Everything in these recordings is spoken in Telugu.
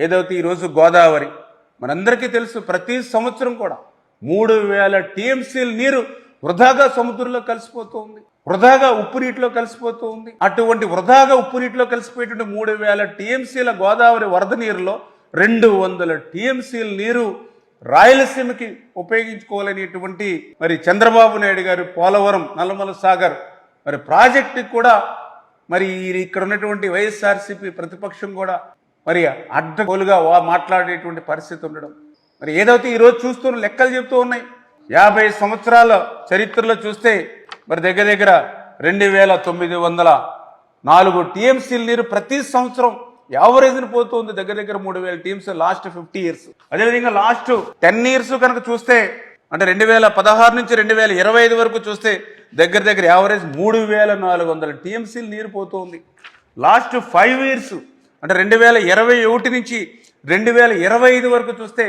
ఏదైతే ఈరోజు గోదావరి మనందరికీ తెలుసు, ప్రతి సంవత్సరం కూడా 3000 టీఎంసీల నీరు వృధాగా సముద్రంలో కలిసిపోతూ ఉంది, వృధాగా ఉప్పు నీటిలో కలిసిపోతూ ఉంది. అటువంటి వృధాగా ఉప్పు నీటిలో కలిసిపోయేటువంటి 3000 టీఎంసీల గోదావరి వరద నీరులో 200 టీఎంసీల నీరు రాయలసీమకి ఉపయోగించుకోవాలనేటువంటి మరి చంద్రబాబు నాయుడు గారు పోలవరం నల్లమల సాగర్ మరి ప్రాజెక్టు కూడా మరి ఇక్కడ ఉన్నటువంటి వైఎస్ఆర్సీపీ ప్రతిపక్షం కూడా మరి అడ్డగోలుగా మాట్లాడేటువంటి పరిస్థితి ఉండడం, మరి ఏదైతే ఈరోజు చూస్తున్న లెక్కలు చెబుతూ ఉన్నాయి. 50 సంవత్సరాల చరిత్రలో చూస్తే మరి దగ్గర దగ్గర 2904 టీఎంసీల నీరు ప్రతి సంవత్సరం యావరేజ్ని పోతుంది. దగ్గర దగ్గర 3000 టీఎంసీ లాస్ట్ 50 ఇయర్స్. అదేవిధంగా లాస్ట్ 10 ఇయర్స్ కనుక చూస్తే అంటే 2016 నుంచి 2025 వరకు చూస్తే దగ్గర దగ్గర యావరేజ్ 3400 టీఎంసీలు నీరు పోతుంది. లాస్ట్ 5 ఇయర్స్ అంటే 2021 నుంచి 2025 వరకు చూస్తే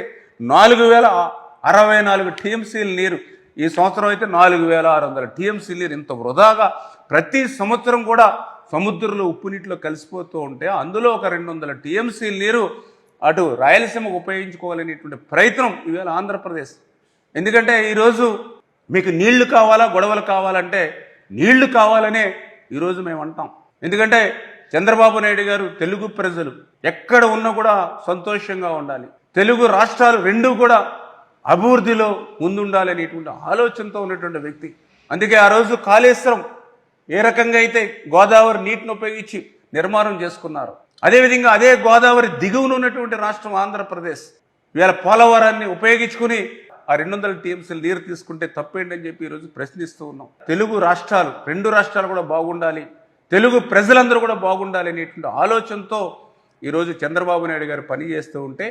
4064 టీఎంసీల నీరు, ఈ సంవత్సరం అయితే 4600 టీఎంసీల నీరు. ఇంత వృధాగా ప్రతి సంవత్సరం కూడా సముద్రంలో ఉప్పు నీటిలో కలిసిపోతూ ఉంటే అందులో ఒక 200 టీఎంసీల నీరు అటు రాయలసీమకు ఉపయోగించుకోవాలనేటువంటి ప్రయత్నం ఈవేళ ఆంధ్రప్రదేశ్. ఎందుకంటే ఈరోజు మీకు నీళ్లు కావాలా, గొడవలు కావాలంటే నీళ్లు కావాలనే ఈరోజు మేము అంటాం. ఎందుకంటే చంద్రబాబు నాయుడు గారు తెలుగు ప్రజలు ఎక్కడ ఉన్నా కూడా సంతోషంగా ఉండాలి, తెలుగు రాష్ట్రాలు రెండూ కూడా అభివృద్ధిలో ముందుండాలి అనేటువంటి ఆలోచనతో ఉన్నటువంటి వ్యక్తి. అందుకే ఆ రోజు కాళేశ్వరం ఏ రకంగా అయితే గోదావరి నీటిని ఉపయోగించి నిర్మాణం చేసుకున్నారు, అదేవిధంగా అదే గోదావరి దిగువన ఉన్నటువంటి రాష్ట్రం ఆంధ్రప్రదేశ్ ఇవాళ పోలవరాన్ని ఉపయోగించుకుని ఆ 200 టీఎంసీలు నీరు తీసుకుంటే తప్పేంటని చెప్పి ఈరోజు ప్రశ్నిస్తూ ఉన్నాం. తెలుగు రాష్ట్రాలు, 2 రాష్ట్రాలు కూడా బాగుండాలి, తెలుగు ప్రజలందరూ కూడా బాగుండాలి అనేటువంటి ఆలోచనతో ఈరోజు చంద్రబాబు నాయుడు గారు పనిచేస్తూ ఉంటే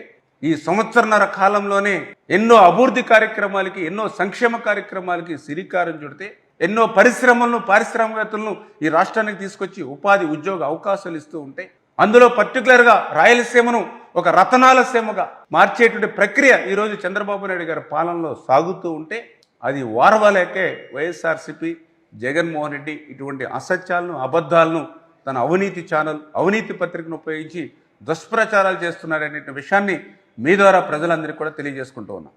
ఈ సంవత్సరన్నర కాలంలోనే ఎన్నో అభివృద్ధి కార్యక్రమాలకి, ఎన్నో సంక్షేమ కార్యక్రమాలకి శ్రీకారం చుడితే ఎన్నో పరిశ్రమలను, పారిశ్రామికవేత్తలను ఈ రాష్ట్రానికి తీసుకొచ్చి ఉపాధి ఉద్యోగ అవకాశాలు ఇస్తూ ఉంటే అందులో పర్టికులర్గా రాయలసీమను ఒక రతనాల సీమగా మార్చేటువంటి ప్రక్రియ ఈరోజు చంద్రబాబు నాయుడు గారి పాలనలో సాగుతూ ఉంటే అది వారవలేకే వైఎస్ఆర్సీపీ జగన్మోహన్ రెడ్డి ఇటువంటి అసత్యాలను, అబద్ధాలను తన అవినీతి ఛానల్, అవినీతి పత్రికను ఉపయోగించి దుష్ప్రచారాలు చేస్తున్నారనే విషయాన్ని మీ ద్వారా ప్రజలందరికీ కూడా తెలియజేసుకుంటూ ఉన్నాం.